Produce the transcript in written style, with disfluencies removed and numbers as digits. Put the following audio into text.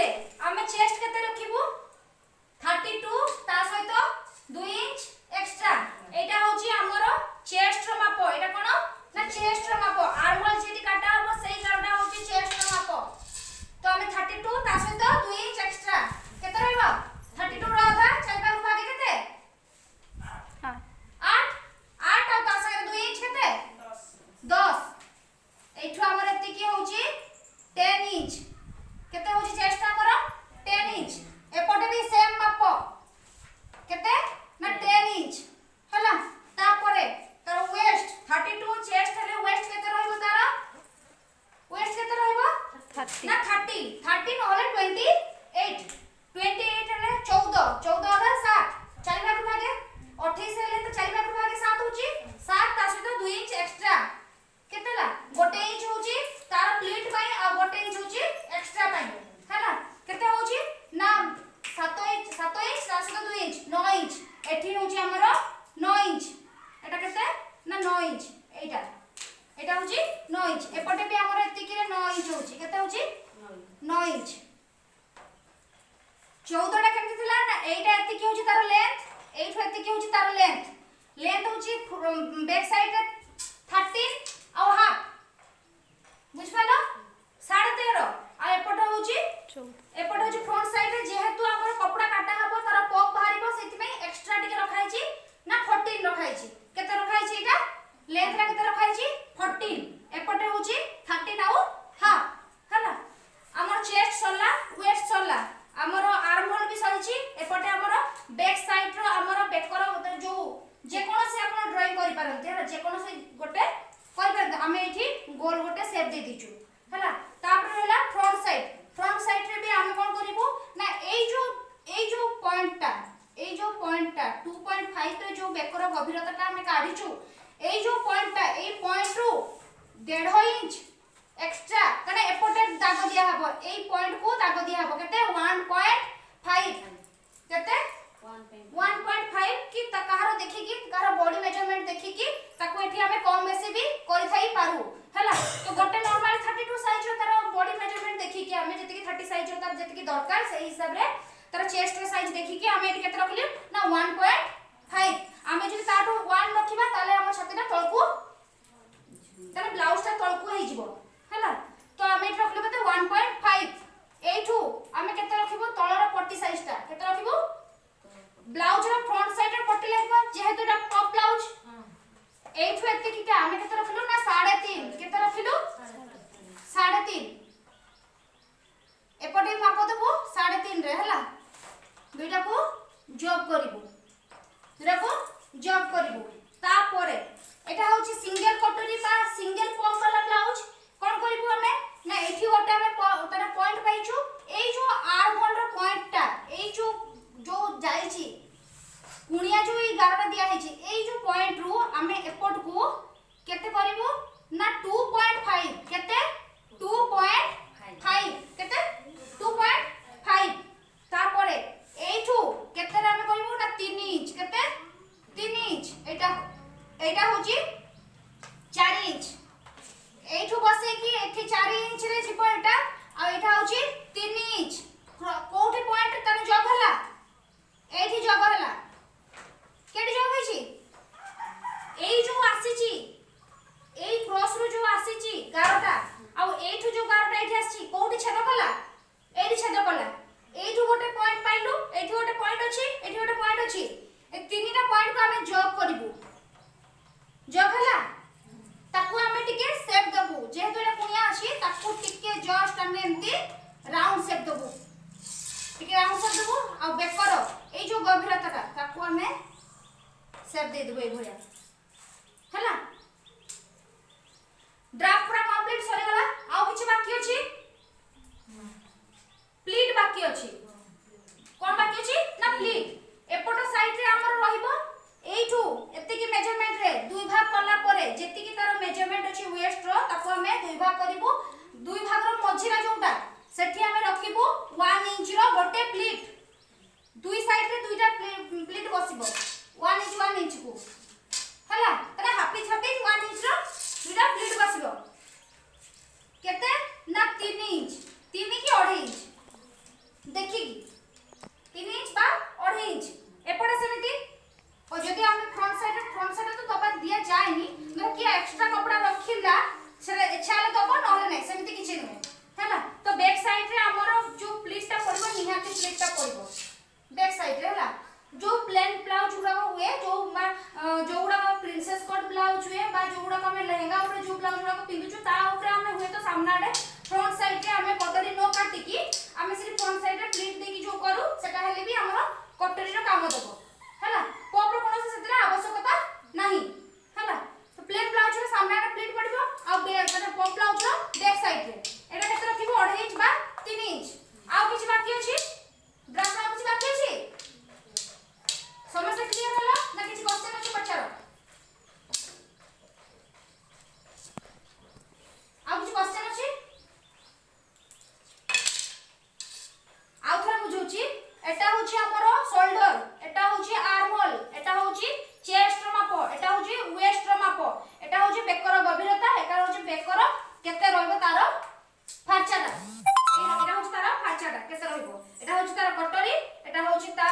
रे आमे चेस्ट केते रखिबू 32 ता सहित 2 इंच एक्स्ट्रा एटा होची हमरो चेस्ट रो माप एटा कोन ना चेस्ट रो माप आर्म होल जेटी काटा हबो सेही काटा होची चेस्ट रो माप तो आमे 32 ता सहित 2 इंच एक्स्ट्रा केते रहइबो 32 रो आधा चल पा भागे केते हां 8 8 आ ता सहित 2 इंच केते 10 एठु हमर एते की होची 10 इंच केते होची चेस्ट हमर 10 इंच एपटे भी सेम माप केते ना 10 इंच हला तापरे तार वेस्ट 32 चेस्ट हेले वेस्ट केते रहइबो तार वेस्ट केते रहइबो 30 ना 30 नहले 28 हेले 14 14 7 4 भाग भागे 28 हेले तो 4 भाग भागे 7 होची 7 ता सहित 2 इंच एक्स्ट्रा केतेला 1 इंच होची तार प्लीट पई आ 1 इंच होची एक्स्ट्रा पई हला केते होची ना 7 इंच ता सहित 2 इंच 9 इंच एठी होची हमरो 9 इंच एटा केते ना 9 इंच एटा होची 9 इंच एपटे भी हमरो एतिकी रे 9 इंच होची केते होची 9 इंच 14 टा केमति थिला ना एटा एतिकी होची तार लेंथ एठो एतिकी होची तार लेंथ होची बैक साइड रे 13 और हाफ बुझ पालो 13.5 आ एपटे होची फ्रंट साइड रे जेहेतु हमर कपड़ा काटा हबो तार पॉप बाहरिबो सेति में एक्स्ट्रा टिके रखाइची ना 14 रखाइची केते रखाइची एटा लेंथ रा केते रखाइची 14 एपटे होची 13 आउ हाफ हला हमर चेस्ट सरला वेस्ट सरला हमर आर्म होल भी सरिची एपटे हमर बैक साइड रो हमर बेकर जो जे कोन से आपण ड्राइंग करि पारंते हला जे कोन से गोटे करि पारंते हमें एठी गोल गोटे शेप दे दिचु हला तापर होला फ्रंट साइड रे भी हम कोन करिवो ना एई जो पॉइंटटा 2.5 रे जो बेकर गभीरताटा हम काढिचु एई जो पॉइंटटा एई पॉइंट रु 1.5 इंच एक्स्ट्रा कने एपोटे दाग दिया हबो एई पॉइंट को दाग दिया हबो केते 1.5 केते 1.5 की तकारो देखि की तकारो बॉडी मेजरमेंट देखि की ताको एठी हमें कम बेसी भी करि थाई पारू हला तो गोटे नॉर्मल 32 साइज रो तार बॉडी मेजरमेंट देखि की हमें जति की 30 साइज रो तार जति की दरकार से हिसाब रे तार चेस्ट रो साइज देखि की हमें एठी केते रखली ना 1.5 हमें जति ताटो 1 रखिबा ताले हमर छातीटा तळकू ताले ब्लाउज ता तळकू हे जिवो हला तो हमें एठी रखले बते 1.5 एठू हमें केते रखिबो तळर पट्टी साइज ता केते रखिबो ब्लाउज रो फ्रंट साइड रे पट्टी लागबो जेहेतु एटा टॉप ब्लाउज एठू एते किटा हमें केते रखिलु ना 3.5 केते रखिलु 3.5 एपटे माप देबो 3.5 रे हला दुइटा को जॉब करिवो तापरे एटा होची सिंगल कटोरी बा सिंगल पॉम वाला ब्लाउज कोन करिवो हमें ना एठी गोटे हमें तारा पॉइंट पाइछु एई जो आर्म होल रो पॉइंटटा एई जो जाईची कुणिया जो ई गारटा दिया हेची एई जो पॉइंट रु हमें एपोर्ट को केते करिवो ना 2.5 केते 2.5 केते 2.5 तापरे एठू केते हमें करिवो ना 3 इंच केते 3 इंच एटा होची 4 इंच एठू बसे की एठी 4 इंच रे जिवो एटा आ एटा होची 3 इंच कोठी पॉइंट तने जग हला एठी जग हला केडी जग हेची एई जो आसीची एई क्रॉस रो जो आसीची गारटा आ एठू जो गारटा एठी आसी कोठी छेद कला एठी छेद कला एठू गोटे पॉइंट पाइलु एठी गोटे पॉइंट अछि एठी गोटे पॉइंट अछि ए तीनटा पॉइंट को हमें जॉब करिवु जॉब हला ताकू हमें टिके शेप दबु जेहेतु एटा कुनिया अछि ताकू टिके जस्ट हमें एंती राउंड शेप दबु टिके राउंड शेप दबु आ बेकर ए जो गभीरताटा ताकू हमें शेप दे देबो ए भलिया हला ड्राफ्ट पूरा कंप्लीट सरी गला आ किछ बाकी अछि प्लीट बाकी अछि कोन बाकी अछि ना प्लीट एपटो साइड रे हमर रहिबो एठू एते की मेजरमेंट रे दुई भाग करला परे जेति की तार मेजरमेंट अछि वेस्ट रो ताको हमें दुई भाग करिवो दुई भाग रो मझिरा जोटा सेठी हमें रखिबो 1 इंच रो गोटे प्लीट दुई साइड रे दुईटा प्लीट बसिबो 1 इंच को हला तने हाफी 1 इंच रो दुईटा प्लीट बसिबो केते ना 3 सामना आडे फ्रंट साइड रे हमें कटोरी नो काटी की हमें सिर्फ फ्रंट साइड रे प्लीट दे की जो करू सेटा हेले भी हमर कटोरी रो काम देबो हैला पॉप रो कोनोसी सेतरा आवश्यकता नाही हैला तो प्लेन ब्लाउज रे सामना आडे प्लीट पड़िबो आ बैक पॉप ब्लाउज रो बैक साइड रे एटा केते रखिबो 2.5 इंच बा 3 इंच आ किछ बाकी अछि ड्रेस आ किछ बाकी अछि समस्या क्लियर होला ना किछ क्वेश्चन अछि पछारो आ किछ क्वेश्चन अछि आ थोड़ा बुझौची एटा होची हमर शोल्डर एटा होची आर्म होल एटा होची चेस्ट रो माप एटा होची वेस्ट रो माप एटा होची बेकर गभीरता एटा होची बेकर केते रहइबो तारो फार्चाटा एटा होची तारो फार्चाटा केते रहइबो एटा होची तारो कटोरी एटा होची तार